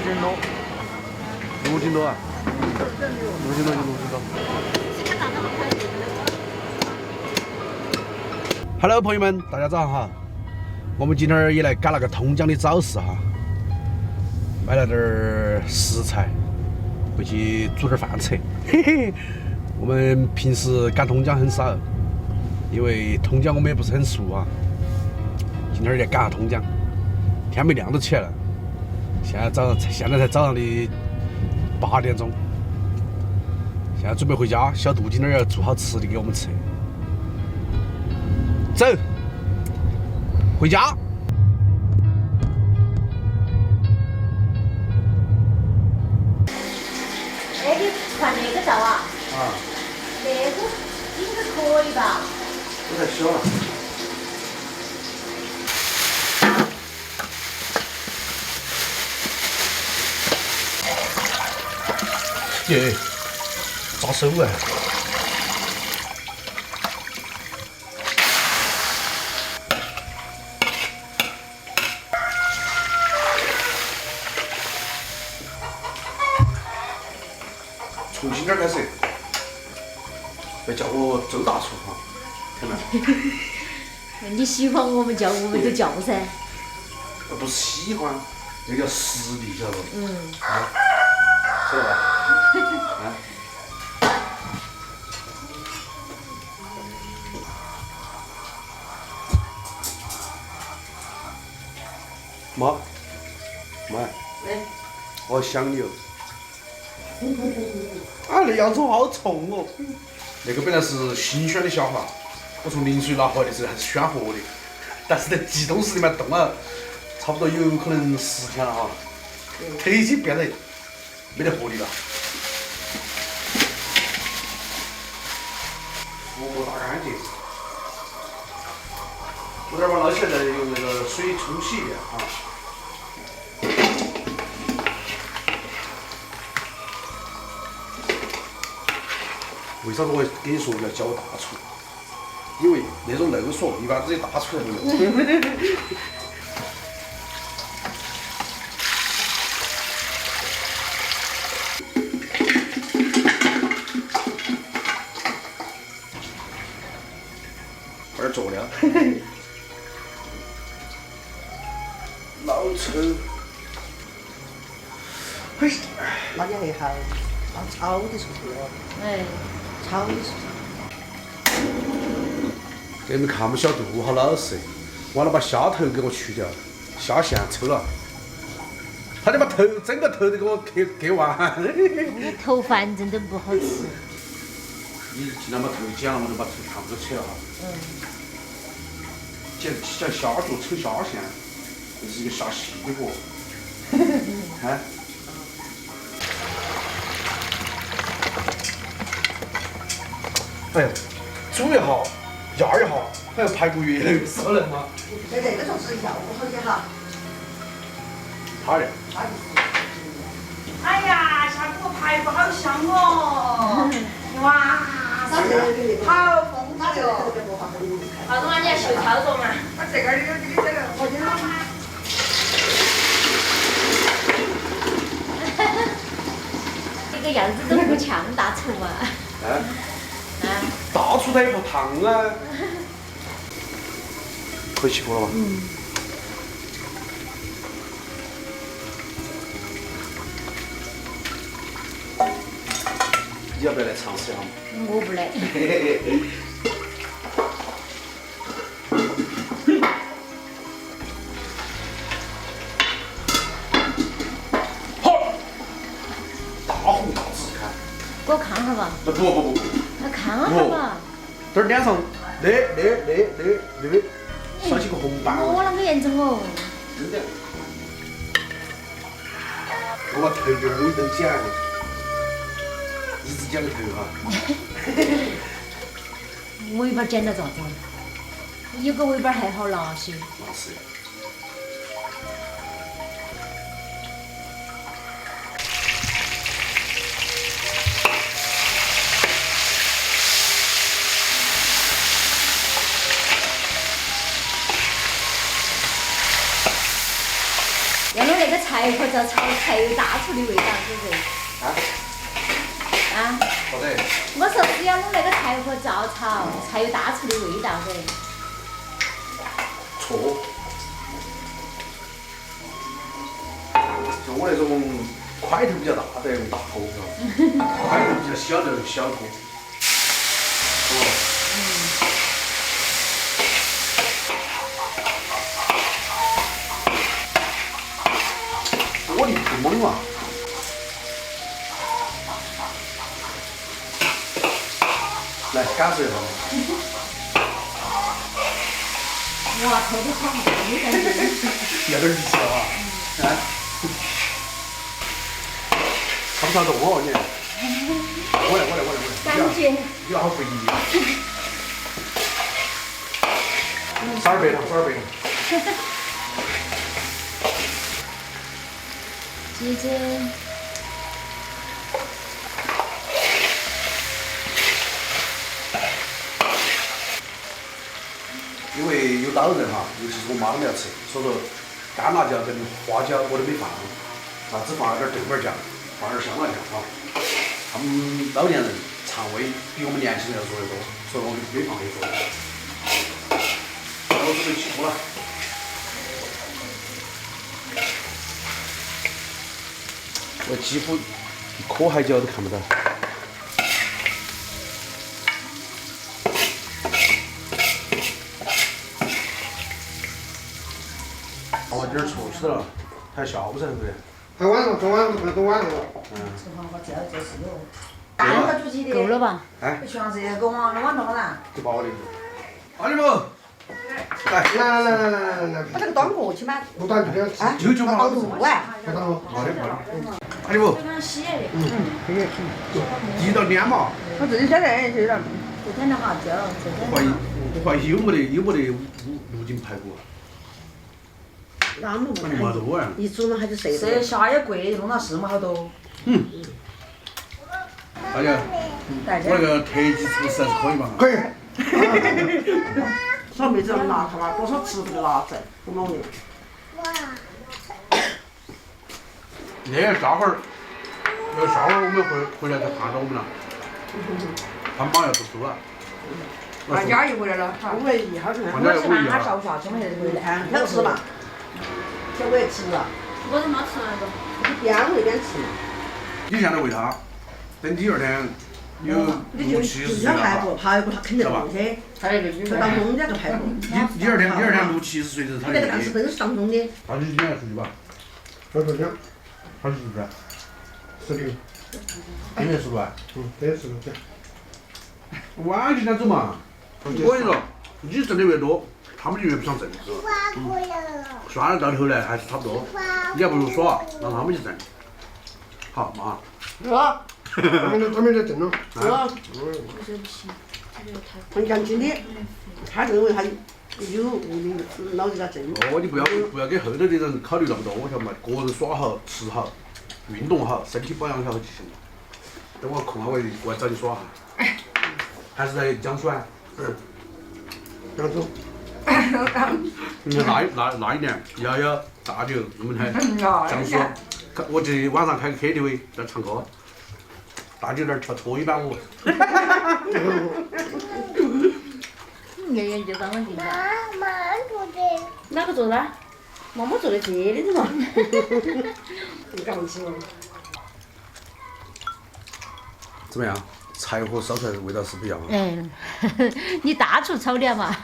斤多，6斤多啊，6斤多。Hello， 朋友们，大家早上好。我们今天也来赶那个通江的早市哈，买了点食材，回去煮点饭吃。嘿嘿，我们平时赶通江很少，因为通江我们也不是很熟啊。今天也赶下通江，天没亮都起来了。现在才早上的8点钟，现在准备回家。小杜今天要做好吃的给我们吃。走，回家。哎，你换那个照啊？啊，那个应该可以吧？这太小了。耶，扎手啊！重新点开始，别叫我周大厨哈，听没？你喜欢我们叫，我们就叫噻。不是喜欢，那叫实力，晓得不？嗯。啊，晓得吧？啊。妈，妈，我想你哦。啊，那洋葱好冲哦！那个本来是新鲜的小花，我从陵水拿回来的时候还是鲜活的，但是在急冻室里面冻了，差不多有可能10天了哈，它已经变得没得活力了。火锅打干净，我这把捞起来再用那个水冲洗一遍啊。为啥子我跟你说要教大厨？因为那种漏锁一般只有大厨才能用。有点佐料。老抽。嘿。那你还好，那炒的出去了。哎，炒的出去。给你们看我们小杜好老实，完了把虾头给我去掉，虾线抽了，他就把整个头都给我给完。那头反正都不好吃。你既然把头剪了，我就把头全部都扯了哈。像虾脚抽虾线，这是一个下细活。看。哎呀，煮一下，压一下，好像排骨越来越少了嘛。对那个就是要好些哈。他的。哎呀，下锅排骨好香哦！哇塞，好丰富哟！好多你要学操作嘛？我这个有这个，我今这个样子都不像大厨嘛。大厨他也不烫啊。可以起锅了吧？你要不要来尝试一下嘛？我不来。好，大红大紫，看。给我看下吧。不，那看下吧。这儿脸上那少起个红斑。我啷个严重哦？真的。我把头给尾都剪了，一直剪个头哈。尾巴剪了咋子？有个尾巴还好拿些。那是。要弄那个柴火灶炒才有大厨的味道，是不是？啊？好的。我说只要弄那个柴火灶炒才有大厨的味道噻。错。像我那种块头比较大的用大锅，块头比较小的用小锅。玻璃不猛啊！来感受一下。哇，头都好慢的感觉。有点力气了啊！啊。差不差动哦你？我来。感觉。你好费力啊！12倍了。姐姐。因为有老人哈，尤其是我妈他们要吃，所以说干辣椒跟花椒我都没放，只放了点豆瓣酱，放点香辣酱哈。他们老年人肠胃比我们年轻人要弱得多，所以我没放那个。我准备起锅了。我几乎一颗海椒都看不到。哦，点醋吃了，还下午噻，对不对？还晚上，昨晚不能都晚上了。吃饭我就是有。半个煮鸡的。够了吧？哎，全是给我弄了。就把我的。阿里不？来。把这个端过去嘛。不端就这样吃。就就倒入碗。不当了。好的。阿里不？非常喜爱的。可以。地道脸嘛。我自己晓得，是的。这天的哈，我怀疑有没得陆锦排骨。那么那你妈多啊！一煮嘛它就碎了。这虾也贵，弄到4毛好多。大家，我那个特级厨师还是可以吧？可以。小妹子拿他妈多少吃不的辣子，我弄的。下会儿我们回来才看到我们了。他妈要读书了。俺家又回来了，我们一号人。俺家又回来了。他上不下去，我们还是回来。要吃嘛？这我也吃了。我都没吃那个。你边喂边吃嘛。你现在喂它，等第二天有60-70岁了排骨它肯定不去，他那个鱼就当中这个排骨。第二天60-70岁的时候，它那个蛋是真是当中的。他就今天出去吧，2块钱他是不是，10斤。今天10块。这10块钱。晚今天走嘛。我跟你说，你挣的越多，他们就越不想挣。算了，到头来还是差不多。你还不如耍，让他们去挣。好，妈。他们在挣了。很干净的，他认为他有脑子在挣。哦，你不要给后头的人考虑那么多，晓得嘛？个人耍好，吃好，运动好，身体保养好就行了。等我空了我过来找你耍哈。还是在江苏啊？扬州。你看那一年，11大酒，我们还江苏，我这晚上开个 KTV 在唱歌，大酒那儿跳脱衣板舞。圆圆就当我地方。妈做的。哪个做的？妈妈做的这里的嘛。你敢吃吗？怎么样？柴火烧出来的味道是不一样啊！嗯，你大厨炒的嘛？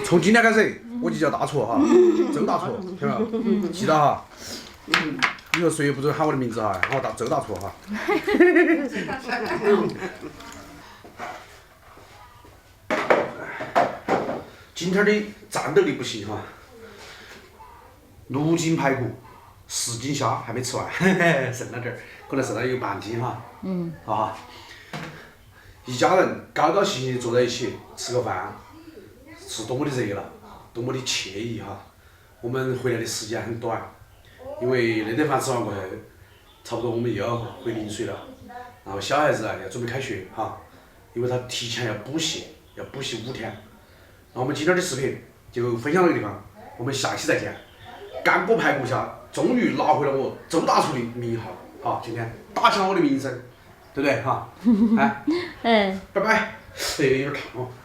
从今天开始，我就叫大厨哈，周大厨，听到？记得哈。以后谁也不准喊我的名字哈，喊我周大厨哈。今天的战斗力不行哈。6斤排骨，10斤虾还没吃完，剩了点儿，可能剩了有半斤哈。啊。一家人高高兴兴坐在一起吃个饭，是多么的热闹，多么的惬意哈！我们回来的时间很短，因为那顿饭吃完过后，差不多我们又要回临水了。然后小孩子啊要准备开学哈，因为他提前要补习5天。那我们今天的视频就分享到这个地方，我们下期再见。干锅排骨虾终于拿回了我周大厨的名号啊！今天打响了我的名声，对不对哈？哎，嗯。拜拜。有点烫哦。